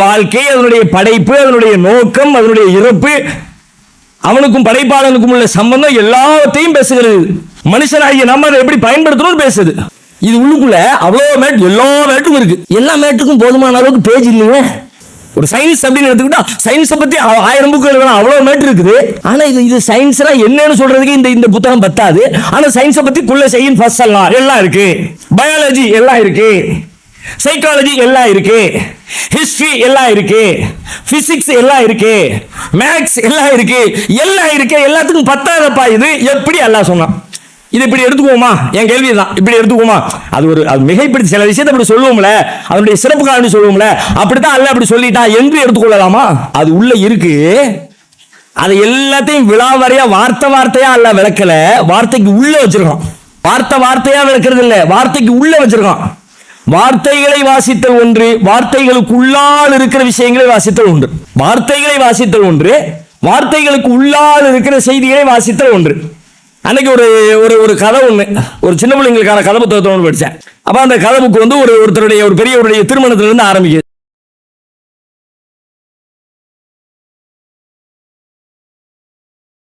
வாழ்க்கை, அதனுடைய படைப்பு, அதனுடைய நோக்கம், அதனுடைய இறப்பு, அவனுக்கும் படைப்பாளனுக்கும் உள்ள சம்பந்தம் எல்லாத்தையும் பேசுகிறது. மனுஷனாகிய நம்ம அதை எப்படி பயன்படுத்தணும் பேசுது. இது உள்ளுக்குள்ள அவ்வளோ மேட், எல்லா மேட்டுக்கும் இருக்கு. எல்லா மேட்டுக்கும் போதுமான அளவுக்கு பேஜ் இல்லைங்க. ஒரு சயின்ஸ் அப்படின்னு எடுத்துக்கிட்டா சயின்ஸை பத்தி 1000 புக்கு எழுதலாம், அவ்வளோ மேட் இருக்குது. ஆனா இது சயின்ஸ்னா என்னன்னு சொல்றதுக்கு இந்த புத்தகம் பத்தாது. ஆனா சயின்ஸை பத்தி குள்ள செய்யும் ஃபர்ஸ்ட் எல்லாம் இருக்கு, பயாலஜி எல்லாம் இருக்கு, சைக்காலஜி எல்லாம் இருக்கு, ஹிஸ்டரி எல்லாம் இருக்கு, பிசிக்ஸ் எல்லாம் இருக்கு, மேக்ஸ் எல்லாம் இருக்கு, எல்லாத்துக்கும் பத்தாதப்பா. இது எப்படி அல்லாஹ் சொன்னான்? இது இப்படி எடுத்துக்குவோமா? என் கேள்வி தான், இப்படி எடுத்துக்குவோமா? அது மிகைப்படுத்தி சில விஷயத்தை அப்படி சொல்லுவோம்ல, அதனுடைய சிறப்பு காரணம் சொல்லுவோம்ல, அப்படித்தான் அல்லாஹ் அப்படி சொல்லிட்டான் என்று எடுத்துக்கொள்ளலாமா? அது உள்ள இருக்கு. அது எல்லாத்தையும் விழாவறையா வார்த்தையா அல்லாஹ் விளக்கல, வார்த்தைக்கு உள்ள வச்சிருக்கான். வார்த்தையா விளக்குறது இல்ல, வார்த்தைக்கு உள்ள வச்சிருக்கான். வார்த்தைகளை வாசித்தல் ஒன்று, வார்த்தைகளுக்கு உள்ளால் இருக்கிற விஷயங்களை வாசித்தல் ஒன்று. வார்த்தைகளை வாசித்தல் ஒன்று, வார்த்தைகளுக்கு உள்ளால் இருக்கிற செய்திகளை வாசித்தல் ஒன்று. அன்னைக்கு ஒரு கதை ஒண்ணு, ஒரு சின்ன பிள்ளைங்களுக்கான கதை புத்தகத்தை ஒன்று படித்தேன். அப்ப அந்த கதை புக்கு ஒருத்தருடைய ஒரு பெரியவருடைய திருமணத்திலிருந்து ஆரம்பிக்குது.